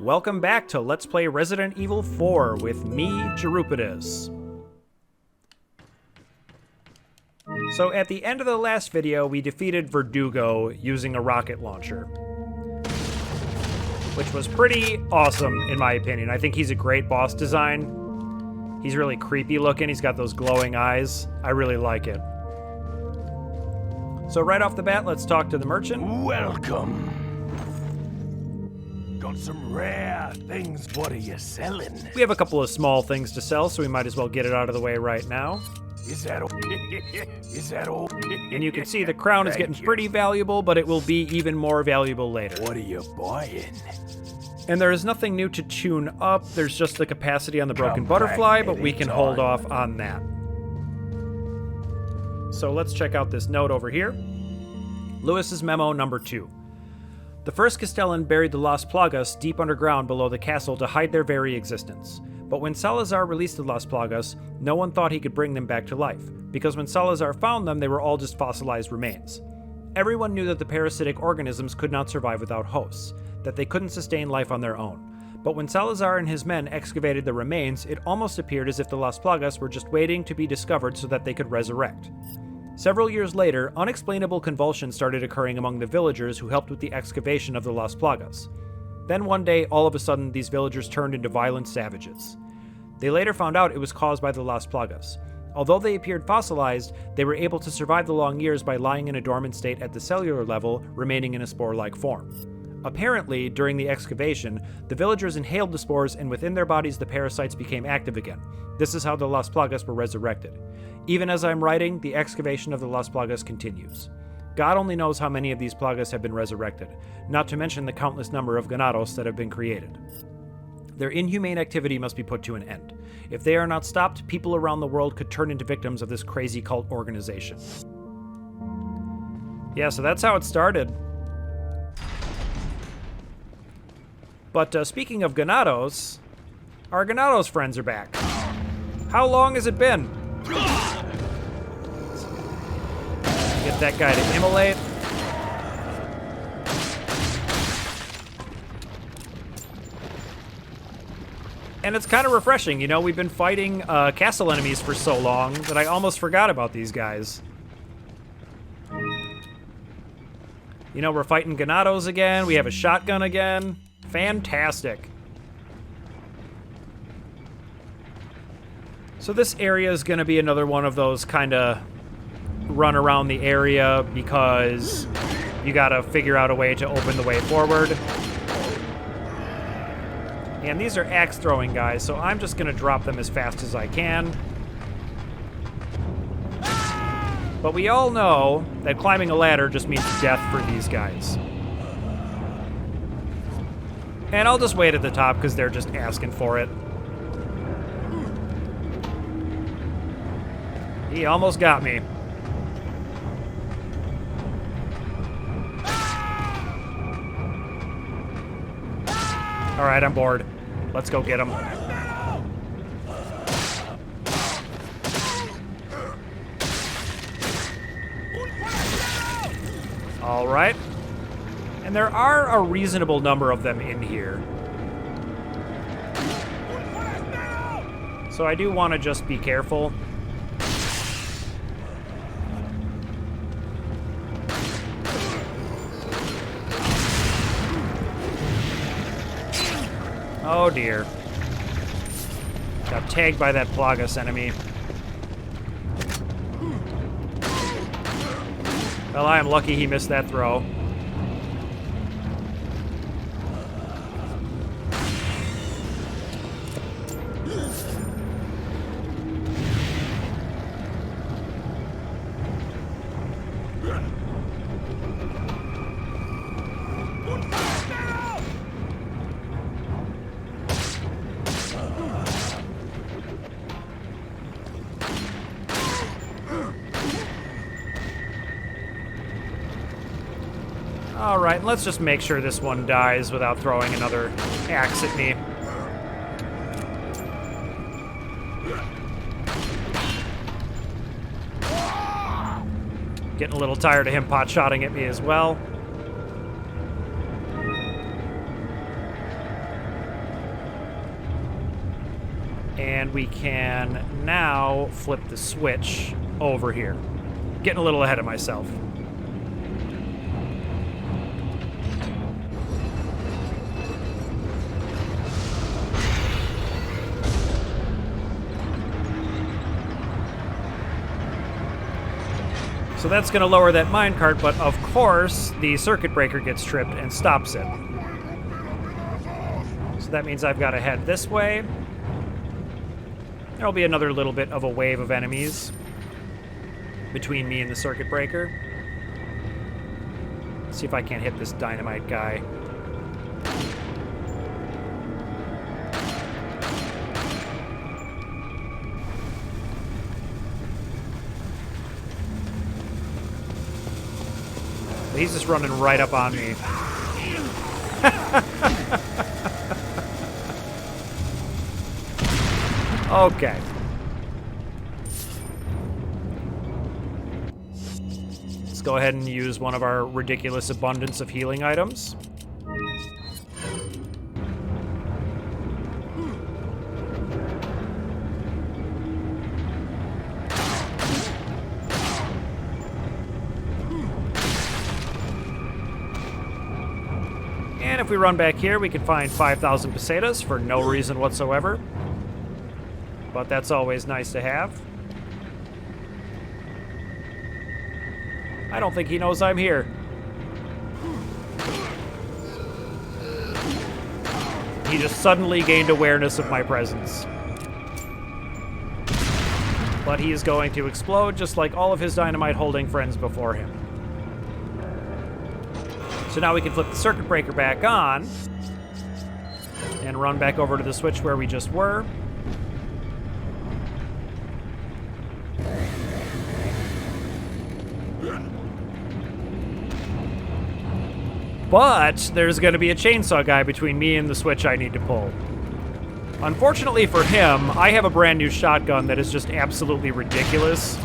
Welcome back to Let's Play Resident Evil 4 with me, Jerupitus. So at the end of the last video, we defeated Verdugo using a rocket launcher, which was pretty awesome in my opinion. I think he's a great boss design. He's really creepy looking. He's got those glowing eyes. I really like it. So right off the bat, let's talk to the merchant. Welcome. Got some rare things. What are you selling? We have a couple of small things to sell, so we might as well get it out of the way right now. Is that all? Is that all? And you can see the crown is getting pretty valuable, but it will be even more valuable later. What are you buying? And there is nothing new to tune up. There's just the capacity on the broken butterfly, but we can hold off on that. So let's check out this note over here. Lewis's memo number 2. The first Castellan buried the Las Plagas deep underground below the castle to hide their very existence. But when Salazar released the Las Plagas, no one thought he could bring them back to life, because when Salazar found them, they were all just fossilized remains. Everyone knew that the parasitic organisms could not survive without hosts, that they couldn't sustain life on their own. But when Salazar and his men excavated the remains, it almost appeared as if the Las Plagas were just waiting to be discovered so that they could resurrect. Several years later, unexplainable convulsions started occurring among the villagers who helped with the excavation of the Las Plagas. Then one day, all of a sudden, these villagers turned into violent savages. They later found out it was caused by the Las Plagas. Although they appeared fossilized, they were able to survive the long years by lying in a dormant state at the cellular level, remaining in a spore-like form. Apparently, during the excavation, the villagers inhaled the spores and within their bodies the parasites became active again. This is how the Las Plagas were resurrected. Even as I'm writing, the excavation of the Las Plagas continues. God only knows how many of these Plagas have been resurrected, not to mention the countless number of Ganados that have been created. Their inhumane activity must be put to an end. If they are not stopped, people around the world could turn into victims of this crazy cult organization. Yeah, so that's how it started. But speaking of Ganados, our Ganados friends are back. How long has it been? Get that guy to immolate. And it's kind of refreshing, you know, we've been fighting castle enemies for so long that I almost forgot about these guys. You know, we're fighting Ganados again, we have a shotgun again. Fantastic. So this area is going to be another one of those kind of run around the area because you got to figure out a way to open the way forward. And these are axe throwing guys, so I'm just going to drop them as fast as I can. But we all know that climbing a ladder just means death for these guys. And I'll just wait at the top because they're just asking for it. He almost got me. All right, I'm bored. Let's go get him. All right. And there are a reasonable number of them in here. So I do want to just be careful. Oh dear. Got tagged by that Plagas enemy. Well, I am lucky he missed that throw. Alright, let's just make sure this one dies without throwing another axe at me. Getting a little tired of him pot-shotting at me as well. And we can now flip the switch over here. Getting a little ahead of myself. So that's going to lower that minecart, but of course the circuit breaker gets tripped and stops it. So that means I've got to head this way. There'll be another little bit of a wave of enemies between me and the circuit breaker. Let's see if I can't hit this dynamite guy. He's just running right up on me. Okay. Let's go ahead and use one of our ridiculous abundance of healing items. And if we run back here, we can find 5,000 pesetas for no reason whatsoever. But that's always nice to have. I don't think he knows I'm here. He just suddenly gained awareness of my presence. But he is going to explode just like all of his dynamite-holding friends before him. So now we can flip the circuit breaker back on and run back over to the switch where we just were. But there's going to be a chainsaw guy between me and the switch I need to pull. Unfortunately for him, I have a brand new shotgun that is just absolutely ridiculous.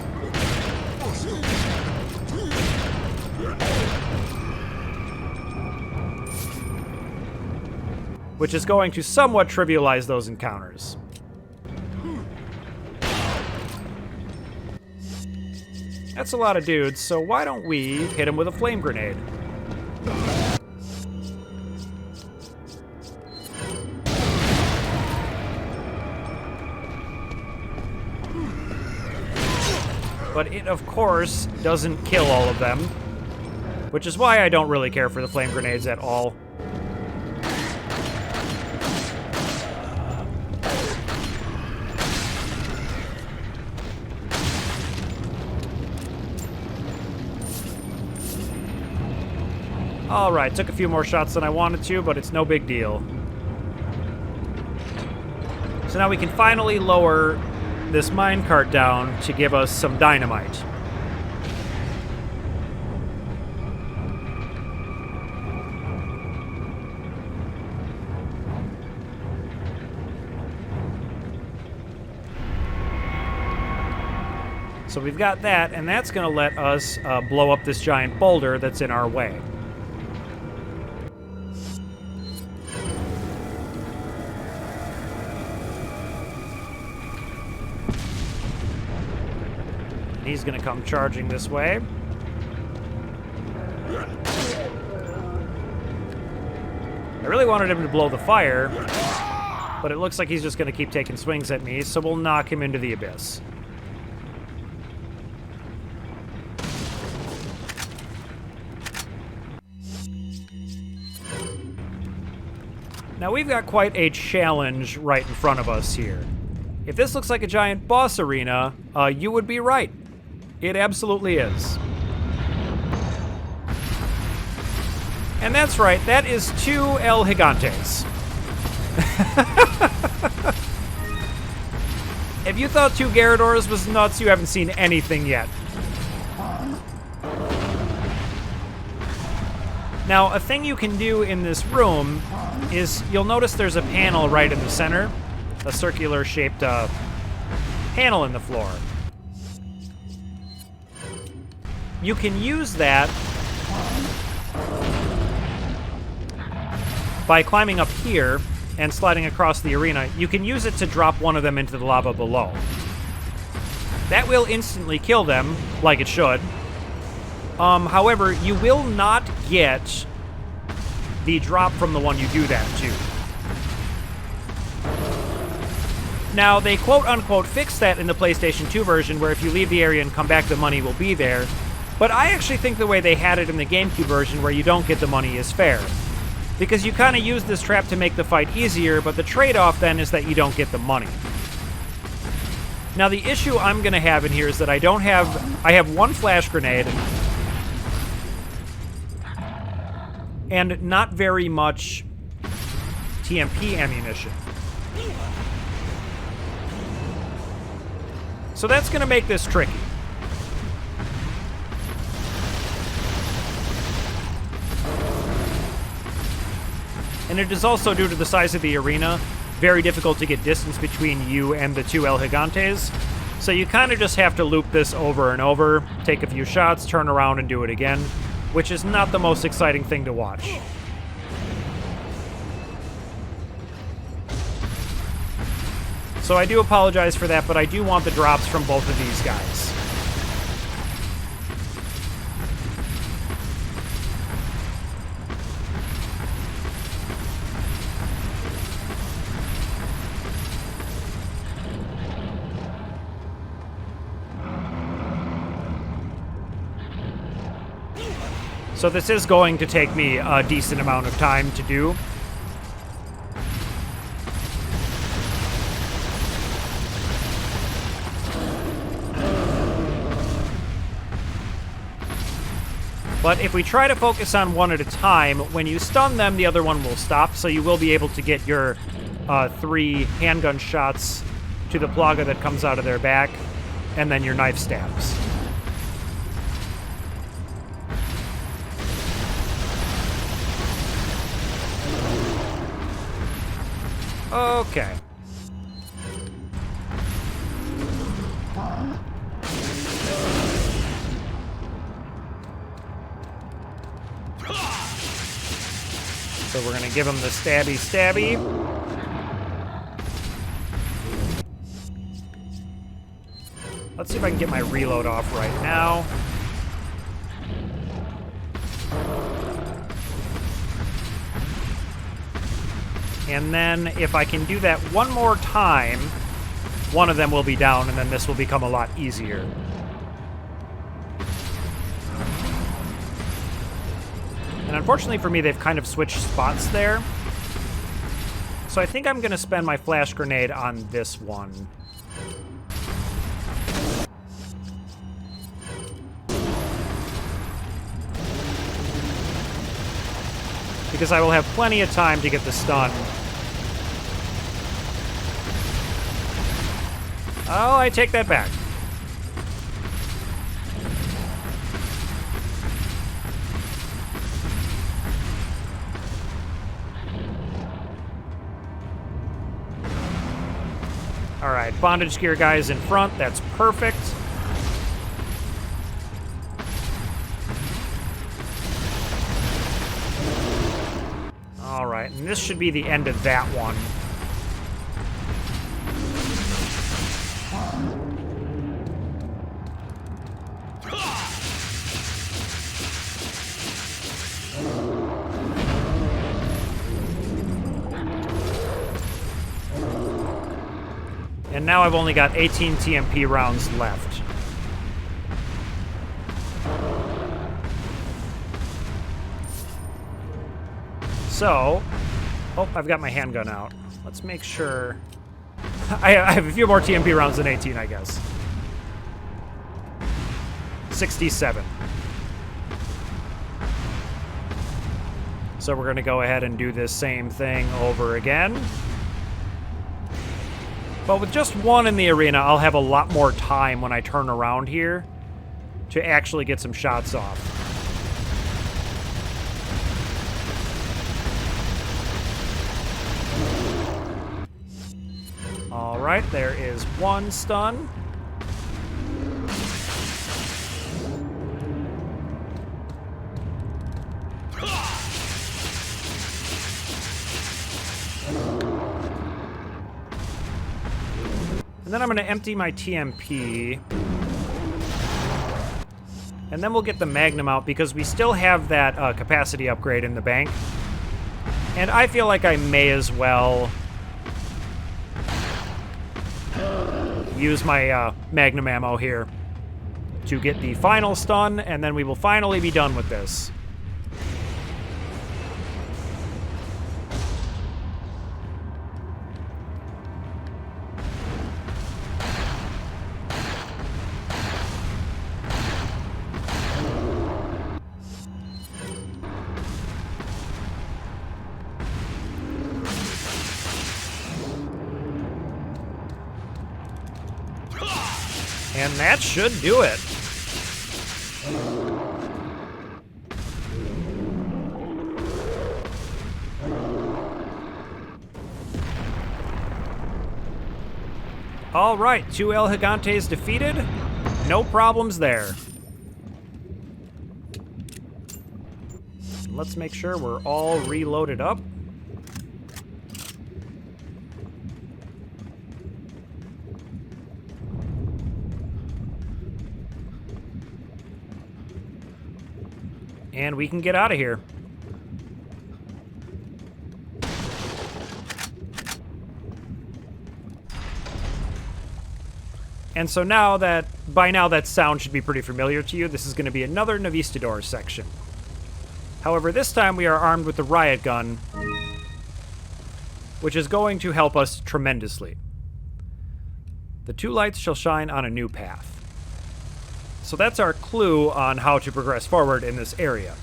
Which is going to somewhat trivialize those encounters. That's a lot of dudes, so why don't we hit him with a flame grenade? But it, of course, doesn't kill all of them, which is why I don't really care for the flame grenades at all. Alright, took a few more shots than I wanted to, but it's no big deal. So now we can finally lower this minecart down to give us some dynamite. So we've got that, and that's going to let us blow up this giant boulder that's in our way. He's going to come charging this way. I really wanted him to blow the fire, but it looks like he's just going to keep taking swings at me, so we'll knock him into the abyss. Now we've got quite a challenge right in front of us here. If this looks like a giant boss arena, you would be right. It absolutely is. And that's right, that is 2 El Gigantes. If you thought 2 Ganados was nuts, you haven't seen anything yet. Now, a thing you can do in this room is you'll notice there's a panel right in the center, a circular-shaped panel in the floor. You can use that by climbing up here and sliding across the arena, you can use it to drop one of them into the lava below. That will instantly kill them, like it should. However, you will not get the drop from the one you do that to. Now, they quote-unquote fixed that in the PlayStation 2 version, where if you leave the area and come back, the money will be there. But I actually think the way they had it in the GameCube version, where you don't get the money, is fair. Because you kind of use this trap to make the fight easier, but the trade-off then is that you don't get the money. Now, the issue I'm going to have in here is that I have one flash grenade, and not very much TMP ammunition. So that's going to make this tricky. And it is also, due to the size of the arena, very difficult to get distance between you and the two El Gigantes. So you kind of just have to loop this over and over, take a few shots, turn around and do it again, which is not the most exciting thing to watch. So I do apologize for that, but I do want the drops from both of these guys. So this is going to take me a decent amount of time to do. But if we try to focus on one at a time, when you stun them, the other one will stop, so you will be able to get your 3 handgun shots to the plaga that comes out of their back, and then your knife stabs. Okay. So we're going to give him the stabby. Let's see if I can get my reload off right now. And then if I can do that one more time, one of them will be down, and then this will become a lot easier. And unfortunately for me, they've kind of switched spots there. So I think I'm going to spend my flash grenade on this one. Because I will have plenty of time to get the stun. Oh, I take that back. Alright, bondage gear guys in front. That's perfect. Alright, and this should be the end of that one. And now I've only got 18 TMP rounds left. So, oh, I've got my handgun out. Let's make sure. I have a few more TMP rounds than 18, I guess. 67. So we're going to go ahead and do this same thing over again. But with just one in the arena, I'll have a lot more time when I turn around here to actually get some shots off. Alright, there is one stun. And then I'm going to empty my TMP. And then we'll get the Magnum out because we still have that capacity upgrade in the bank. And I feel like I may as well use my Magnum ammo here to get the final stun, and then we will finally be done with this. And that should do it. All right, 2 El Gigantes defeated. No problems there. Let's make sure we're all reloaded up. And we can get out of here. And so now that, by now that sound should be pretty familiar to you, this is going to be another Navistador section. However, this time we are armed with the riot gun, which is going to help us tremendously. The 2 lights shall shine on a new path. So that's our clue on how to progress forward in this area.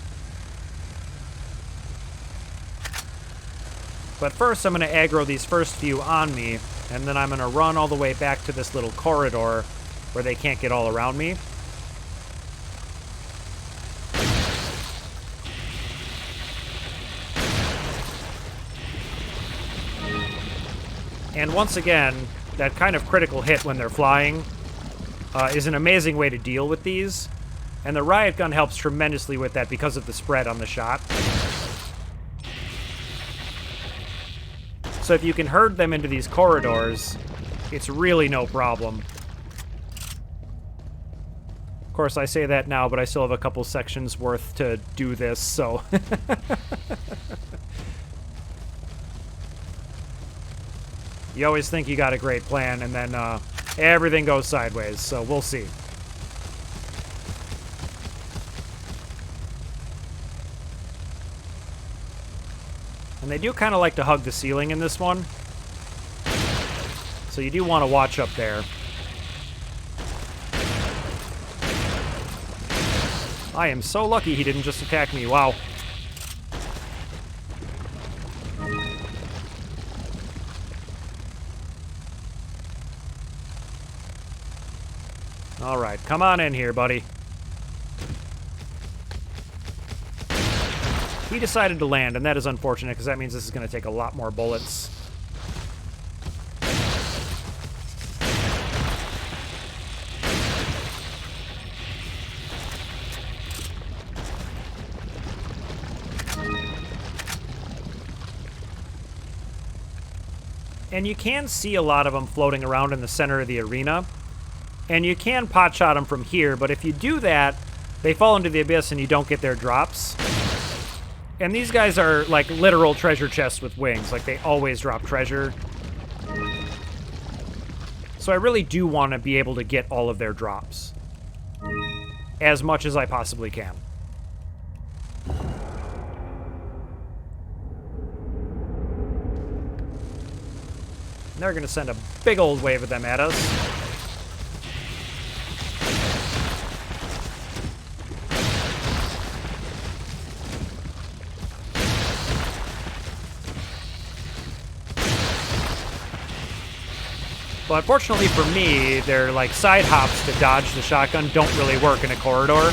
But first I'm going to aggro these first few on me, and then I'm going to run all the way back to this little corridor where they can't get all around me. And once again, that kind of critical hit when they're flying is an amazing way to deal with these. And the riot gun helps tremendously with that because of the spread on the shot. So if you can herd them into these corridors, it's really no problem. Of course, I say that now, but I still have a couple sections worth to do this, so... You always think you got a great plan, and then everything goes sideways, so we'll see. And they do kind of like to hug the ceiling in this one. So you do want to watch up there. I am so lucky he didn't just attack me. Wow. All right, come on in here, buddy. He decided to land, and that is unfortunate, because that means this is going to take a lot more bullets. And you can see a lot of them floating around in the center of the arena. And you can potshot them from here, but if you do that, they fall into the abyss and you don't get their drops. And these guys are like literal treasure chests with wings. Like, they always drop treasure. So I really do want to be able to get all of their drops. As much as I possibly can. And they're going to send a big old wave of them at us. But fortunately for me, their like side hops to dodge the shotgun don't really work in a corridor.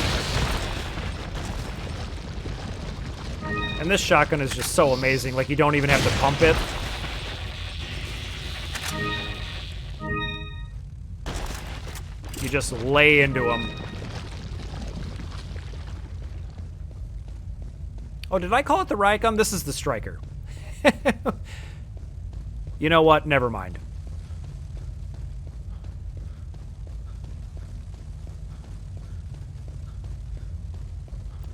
And this shotgun is just so amazing, like you don't even have to pump it. You just lay into them. Oh, did I call it the riot gun? This is the striker. You know what? Never mind.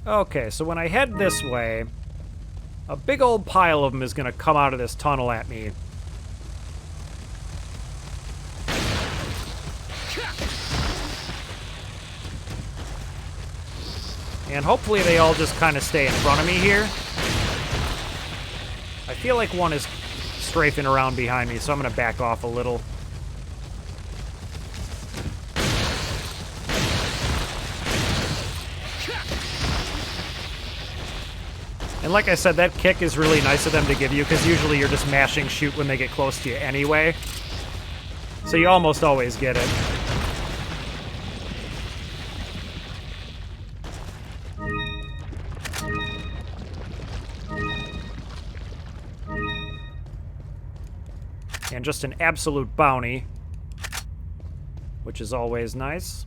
Okay, so when I head this way, a big old pile of them is going to come out of this tunnel at me. And hopefully they all just kind of stay in front of me here. I feel like one is strafing around behind me, so I'm going to back off a little. And like I said, that kick is really nice of them to give you, because usually you're just mashing shoot when they get close to you anyway. So you almost always get it. And just an absolute bounty, which is always nice.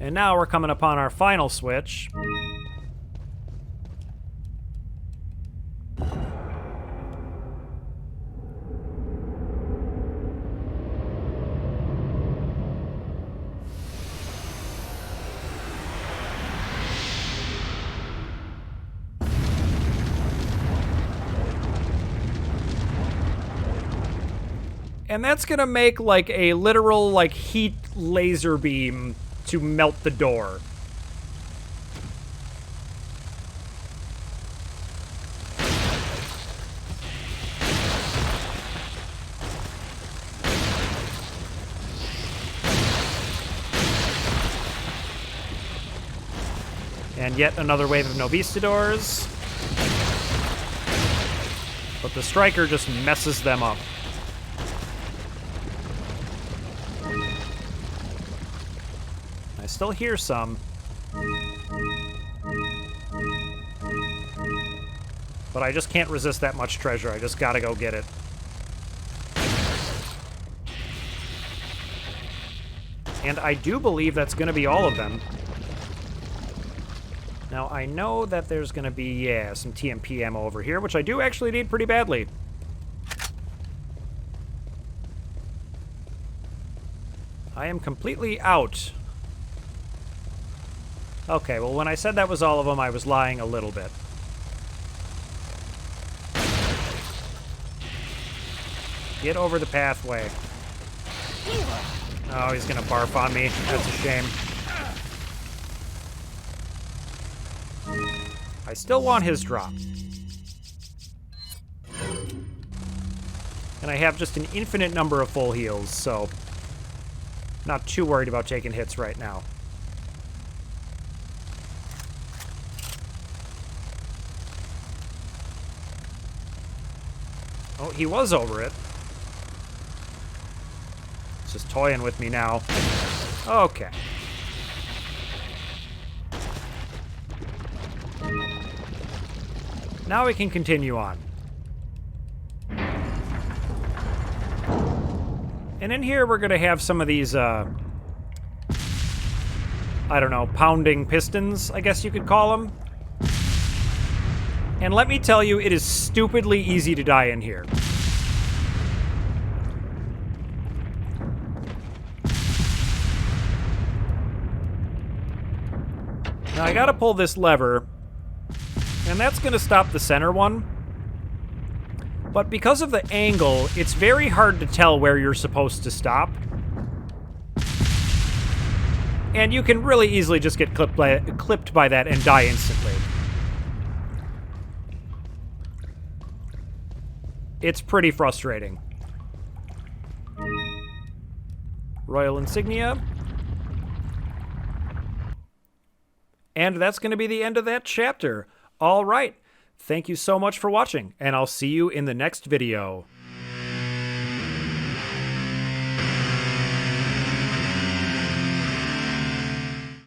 And now we're coming upon our final switch. And that's gonna make like a literal like heat laser beam to melt the door. And yet another wave of Novistadors. But the striker just messes them up. I still hear some. But I just can't resist that much treasure. I just gotta go get it. And I do believe that's gonna be all of them. Now, I know that there's gonna be, yeah, some TMP ammo over here, which I do actually need pretty badly. I am completely out. Okay, well, when I said that was all of them, I was lying a little bit. Get over the pathway. Oh, he's gonna barf on me. That's a shame. I still want his drop. And I have just an infinite number of full heals, so not too worried about taking hits right now. Oh, he was over it. He's just toying with me now. Okay. Now we can continue on. And in here we're gonna have some of these, I don't know, pounding pistons, I guess you could call them. And let me tell you, it is stupidly easy to die in here. Now I gotta pull this lever, and that's gonna stop the center one. But because of the angle, it's very hard to tell where you're supposed to stop. And you can really easily just get clipped by that and die instantly. It's pretty frustrating. Royal insignia. And that's going to be the end of that chapter. All right. Thank you so much for watching, and I'll see you in the next video.